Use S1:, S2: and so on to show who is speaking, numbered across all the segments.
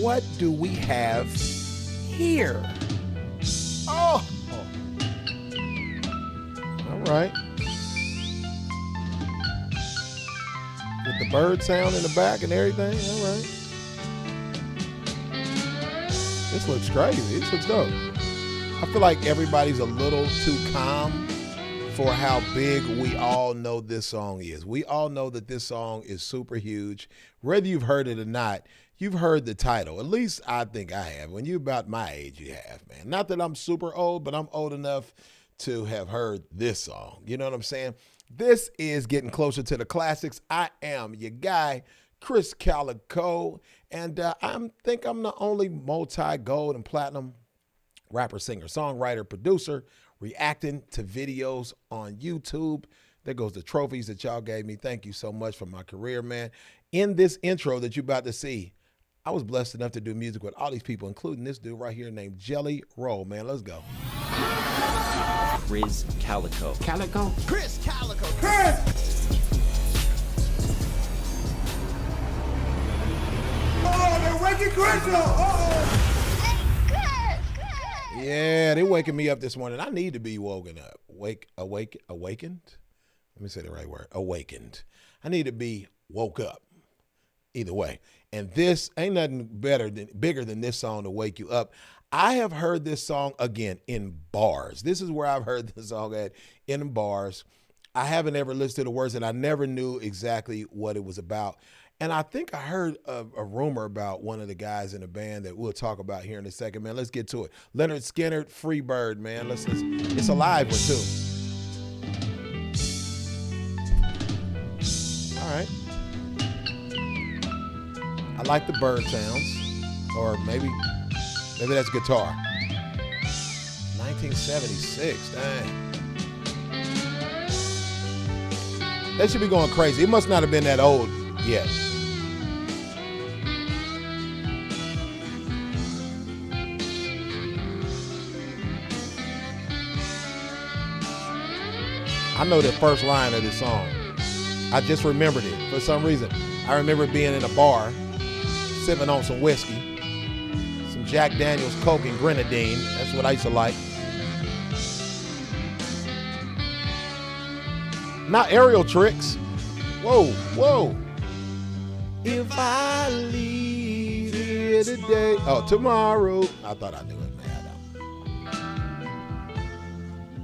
S1: what do we have here? Oh, all right. With the bird sound in the back and everything, all right. This looks crazy. This looks dope. I feel like everybody's a little too calm for how big we all know this song is. We all know that this song is super huge. Whether you've heard it or not, you've heard the title. At least I think I have. When you're about my age, you have, man. Not that I'm super old, but I'm old enough to have heard this song. You know what I'm saying? This is getting closer to the classics. I am your guy, Krizz Kaliko, and I think I'm the only multi-gold and platinum rapper, singer, songwriter, producer, reacting to videos on YouTube. There goes the trophies that y'all gave me. Thank you so much for my career, man. In this intro that you're about to see, I was blessed enough to do music with all these people, including this dude right here named Jelly Roll, man. Let's go.
S2: Krizz Kaliko.
S3: Kaliko?
S4: Krizz Kaliko.
S3: Krizz! Oh, they're waking Krizz up! Uh-oh!
S1: Yeah, they waking me up this morning. I need to be woken up. Awakened? Let me say the right word. Awakened. I need to be woke up. Either way. And this ain't nothing bigger than this song to wake you up. I have heard this song, again, in bars. This is where I've heard this song at, in bars. I haven't ever listened to the words, and I never knew exactly what it was about. And I think I heard a rumor about one of the guys in the band that we'll talk about here in a second, man. Let's get to it. LYNYRD SKYNYRD, Free Bird, man. It's a live one, too. All right. I like the bird sounds, or maybe that's guitar. 1976, dang. They should be going crazy. It must not have been that old yet. I know the first line of this song. I just remembered it for some reason. I remember being in a bar, sipping on some whiskey, some Jack Daniels, Coke, and Grenadine. That's what I used to like. Not aerial tricks. Whoa, whoa. If I leave here today. Oh, tomorrow. I thought I knew it, man. I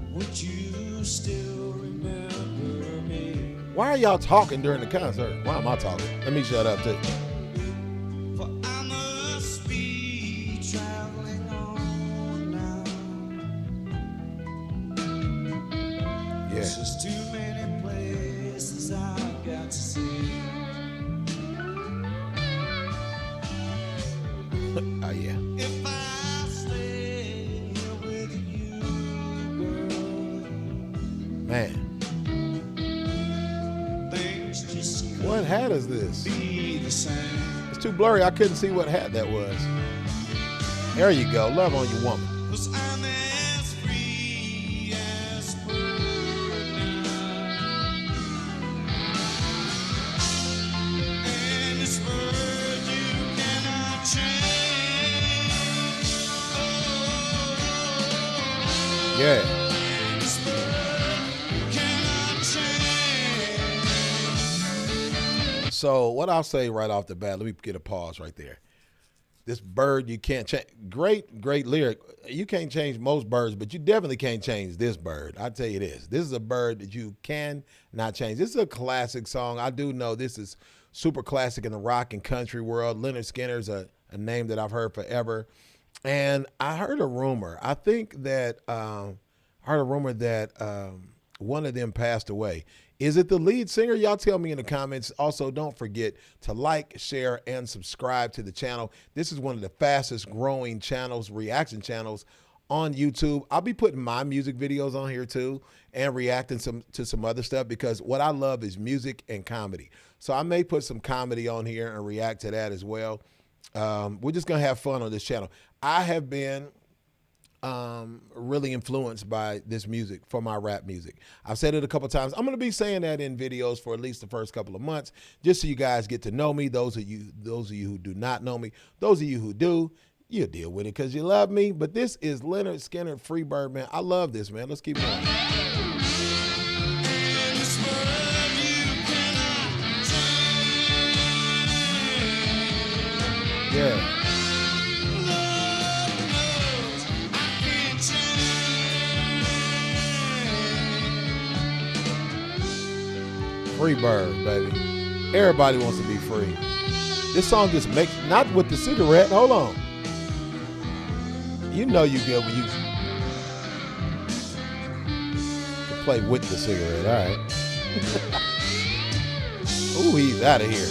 S1: don't.
S5: Would you still remember me?
S1: Why are y'all talking during the concert? Why am I talking? Let me shut up, too.
S5: For I must be traveling on now.
S1: Yeah.
S5: There's just too many places I've got to see.
S1: Oh, yeah.
S5: If I stay with you, girl,
S1: Man.
S5: things just
S1: What hat is this?
S5: be the same.
S1: It's too blurry. I couldn't see what hat that was. There you go. Love on your woman.
S5: 'Cause I'm as free as a bird now. And this bird you cannot change.
S1: Yeah.
S5: And this bird you cannot change.
S1: So what I'll say right off the bat, let me get a pause right there. This bird you can't change. Great lyric. You can't change most birds, but you definitely can't change this bird. I'll tell you this. This is a bird that you cannot change. This is a classic song. I do know this is super classic in the rock and country world. LYNYRD SKYNYRD's a name that I've heard forever. And I heard a rumor. I think that one of them passed away. Is it the lead singer? Y'all tell me in the comments. Also, don't forget to like, share, and subscribe to the channel. This is one of the fastest growing channels, reaction channels on YouTube. I'll be putting my music videos on here too and reacting to some other stuff because what I love is music and comedy. So I may put some comedy on here and react to that as well. We're just going to have fun on this channel. I have been really influenced by this music for my rap music. I've said it a couple times. I'm going to be saying that in videos for at least the first couple of months, just so you guys get to know me. Those of you who do not know me, those of you who do, you deal with it because you love me. But this is Lynyrd Skynyrd, Freebird, man. I love this, man. Let's keep going. Yeah. Freebird, baby. Everybody wants to be free. This song just makes, not with the cigarette. Hold on. You know you good when you can play with the cigarette. All right. Ooh, he's out of here.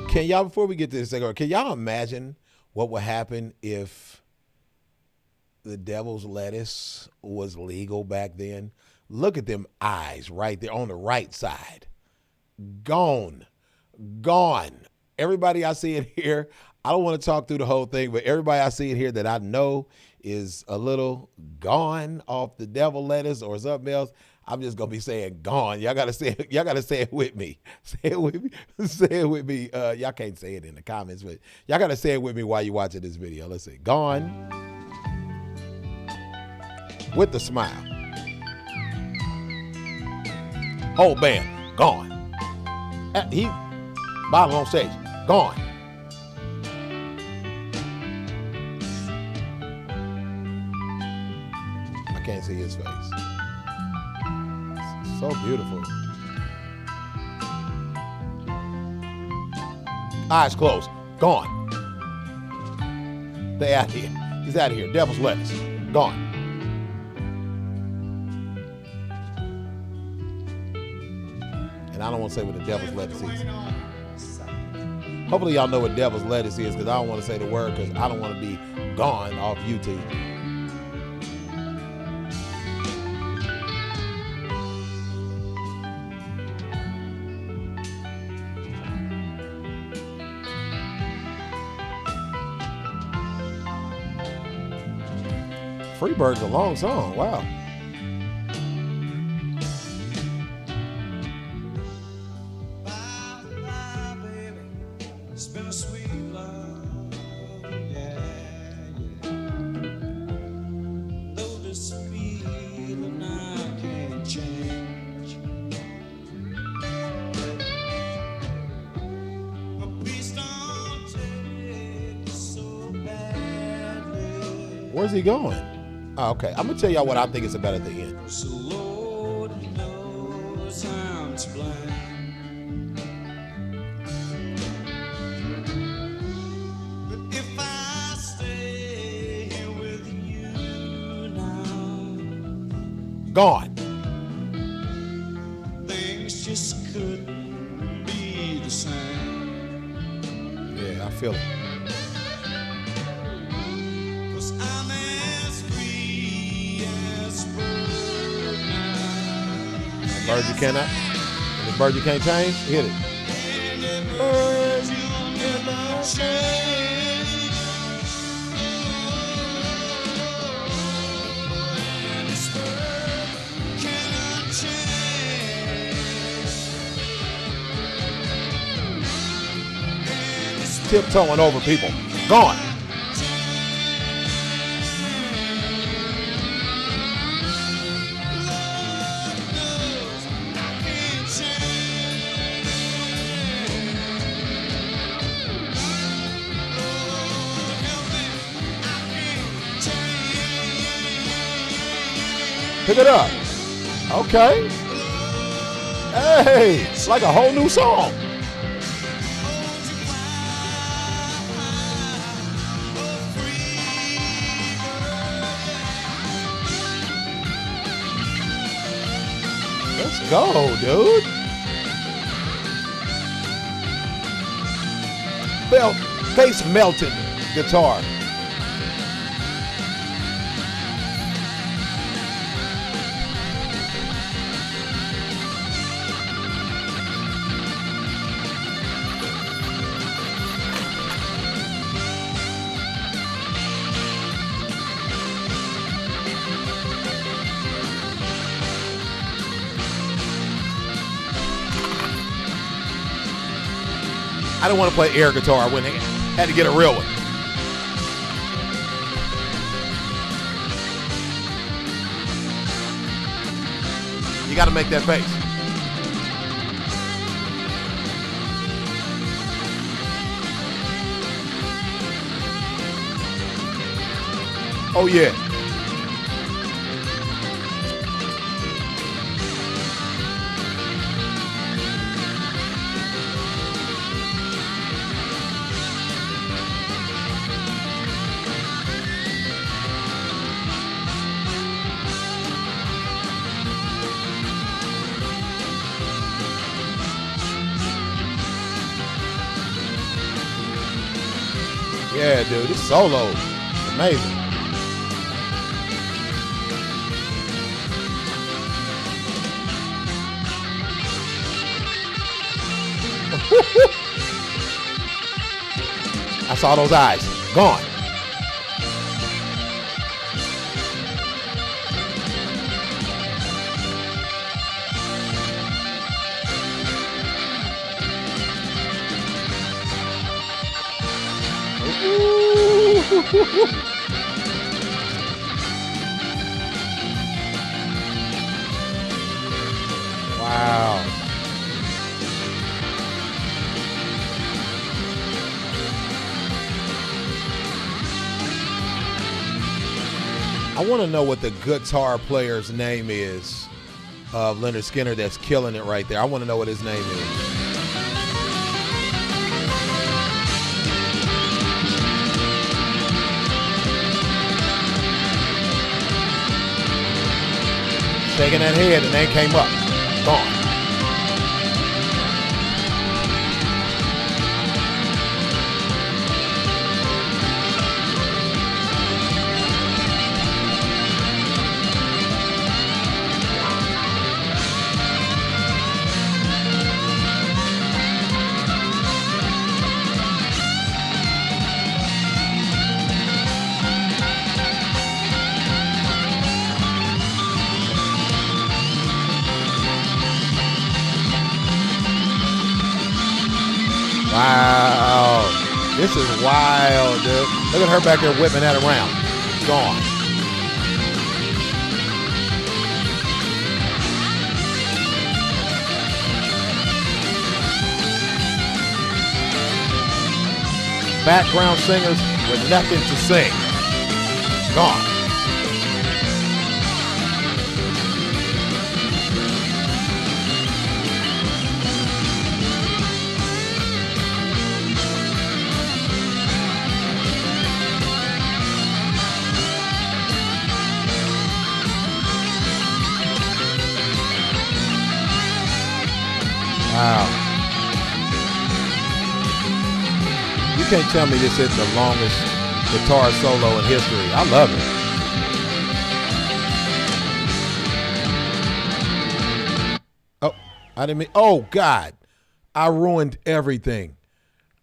S1: Can y'all, before we get to this cigarette, can y'all imagine what would happen if the devil's lettuce was legal back then? Look at them eyes right there on the right side. Gone. Gone. Everybody I see in here, I don't want to talk through the whole thing, but everybody I see in here that I know is a little gone off the devil lettuce or something else. I'm just gonna be saying gone. Y'all gotta say it. Y'all gotta say it with me. Say it with me. Say it with me. Y'all can't say it in the comments, but y'all gotta say it with me while you're watching this video. Let's see. Gone with the smile. Whole band gone. He bottle on stage gone. I can't see his face. So beautiful. Eyes closed. Gone. They out here. He's out of here. Devil's lettuce. Gone. And I don't want to say what the devil's lettuce is. Hopefully y'all know what devil's lettuce is, because I don't want to say the word, because I don't want to be gone off YouTube. Freebird's a long song. Wow.
S5: Bye, bye, baby. It's been a sweet love, yeah, yeah. Though this feeling I can't change, but please don't take it so badly.
S1: Where's he going? Oh, okay. I'm going to tell y'all what I think it's about at the end.
S5: So Lord knows I'm to blame. But if I stay here with you now,
S1: Gone.
S5: things just couldn't be the same.
S1: Yeah, I feel it.
S5: 'Cause I'm as free as bird now.
S1: Bird you cannot. The bird you can't change. Hit it.
S5: Bird you'll never change. And this bird cannot change. And this
S1: Tiptoeing over people. Gone. Pick it up. Okay. Hey, it's like a whole new song. Let's go, dude. Face melted guitar. I didn't want to play air guitar. I had to get a real one. You got to make that face. Oh, yeah. Yeah, dude, this solo is amazing. I saw those eyes. Gone. Wow. I want to know what the guitar player's name is of Lynyrd Skynyrd that's killing it right there. I want to know what his name is. Shaking that head and then came up. Gone. Wow. This is wild, dude. Look at her back there whipping that around. Gone. Background singers with nothing to sing. Gone. Wow. You can't tell me this isn't the longest guitar solo in history. I love it. Oh, I didn't mean, oh God. I ruined everything.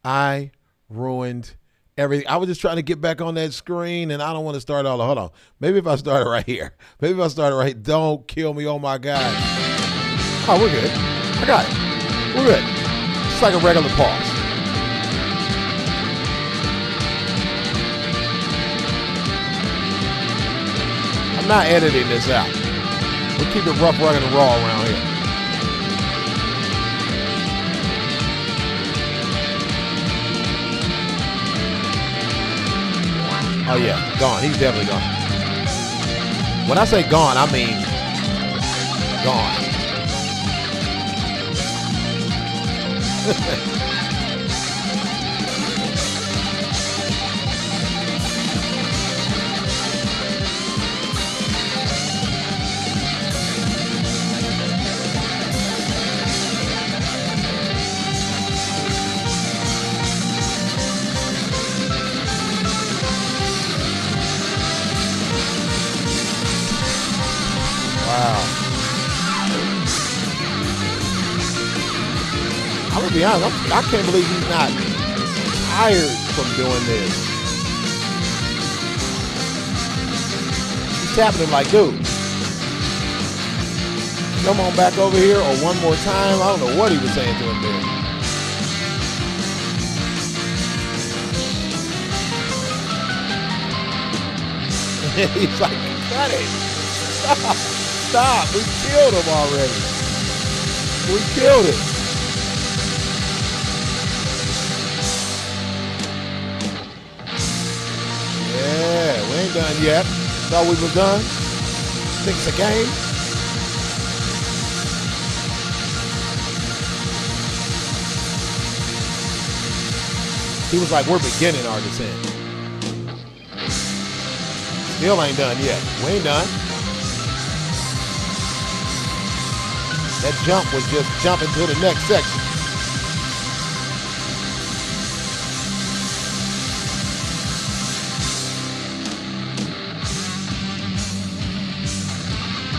S1: I ruined everything. I was just trying to get back on that screen and I don't want to start all, hold on. Maybe if I start it right here. Maybe if I start it right, don't kill me, oh my God. Oh, we're good. I got it. We're good. It's like a regular pause. I'm not editing this out. We'll keep it rough, rugged, and raw around here. Oh yeah, gone. He's definitely gone. When I say gone, I mean gone. Wow. I'm gonna be honest, I can't believe he's not tired from doing this. He's tapping him like, dude, come on back over here or one more time. I don't know what he was saying to him there. He's like, cut it. Stop. Stop. We killed him already. We killed it. Yeah, we ain't done yet. Thought we was done. Think it's a game. He was like, we're beginning our descent. Still ain't done yet. We ain't done. That jump was just jumping to the next section.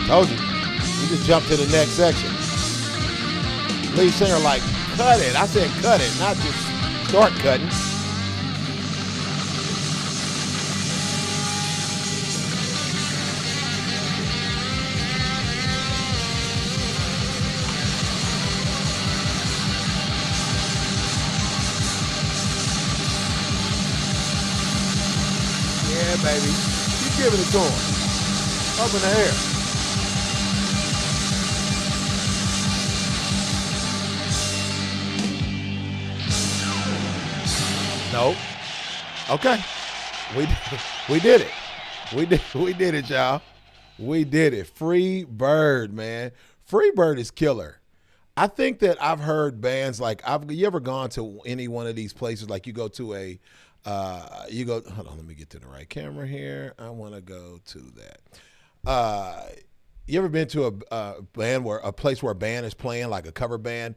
S1: Told you. We just jumped to the next section. Lead singer like, cut it. I said cut it, not just start cutting. Yeah, baby. Keep giving it to him. Up in the air. No. Okay. We did it. We did it, y'all. We did it. Free Bird, man. Free Bird is killer. I think that I've heard bands like you ever gone to any one of these places, like you go to a hold on, let me get to the right camera here. I want to go to that. You ever been to a place where a band is playing, like a cover band,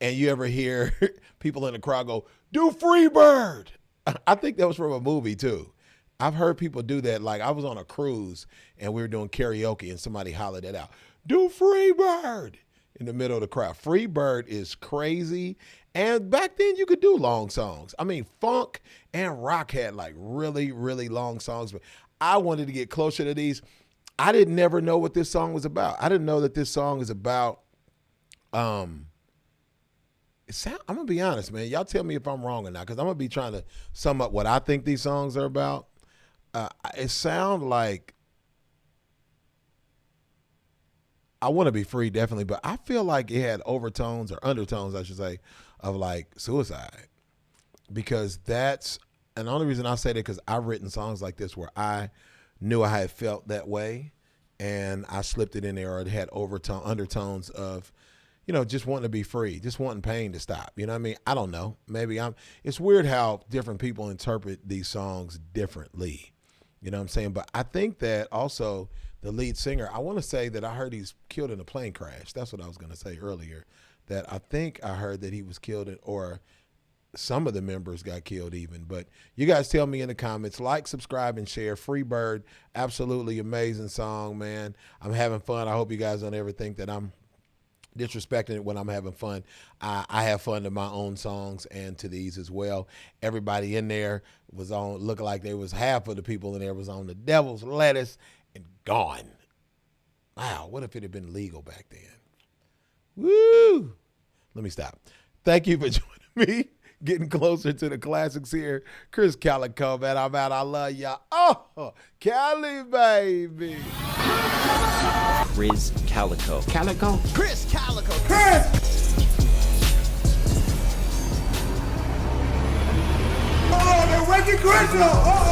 S1: and you ever hear people in the crowd go, do Free Bird? I think that was from a movie too. I've heard people do that. Like I was on a cruise and we were doing karaoke and somebody hollered it out, do Free Bird, in the middle of the crowd. Free Bird is crazy. And back then you could do long songs. I mean, funk and rock had like really, really long songs, but I wanted to get closer to these. I didn't never know what this song was about. I didn't know that this song is about, I'm going to be honest, man. Y'all tell me if I'm wrong or not, because I'm going to be trying to sum up what I think these songs are about. It sounds like I want to be free, definitely, but I feel like it had overtones or undertones, I should say, of like suicide. Because and the only reason I say that because I've written songs like this where I knew I had felt that way and I slipped it in there, or it had undertones of, just wanting to be free, just wanting pain to stop. You know what I mean? I don't know. Maybe it's weird how different people interpret these songs differently. You know what I'm saying? But I think that also the lead singer, I want to say that I heard he's killed in a plane crash. That's what I was going to say earlier, that I think I heard that he was killed or some of the members got killed even. But you guys tell me in the comments, like, subscribe, and share. Free Bird, absolutely amazing song, man. I'm having fun. I hope you guys don't ever think that I'm disrespecting it when I'm having fun. I have fun to my own songs and to these as well. Everybody in there was on, looking like there was half of the people in there was on the devil's lettuce and gone. Wow, what if it had been legal back then? Woo! Let me stop. Thank you for joining me. Getting closer to the classics here. Krizz, Kaliko, man. I'm out. I love y'all. Oh, Cali, baby.
S2: Krizz, Kaliko.
S1: Kaliko?
S5: Krizz Kaliko.
S3: Krizz! Oh, they're waking Krizz up!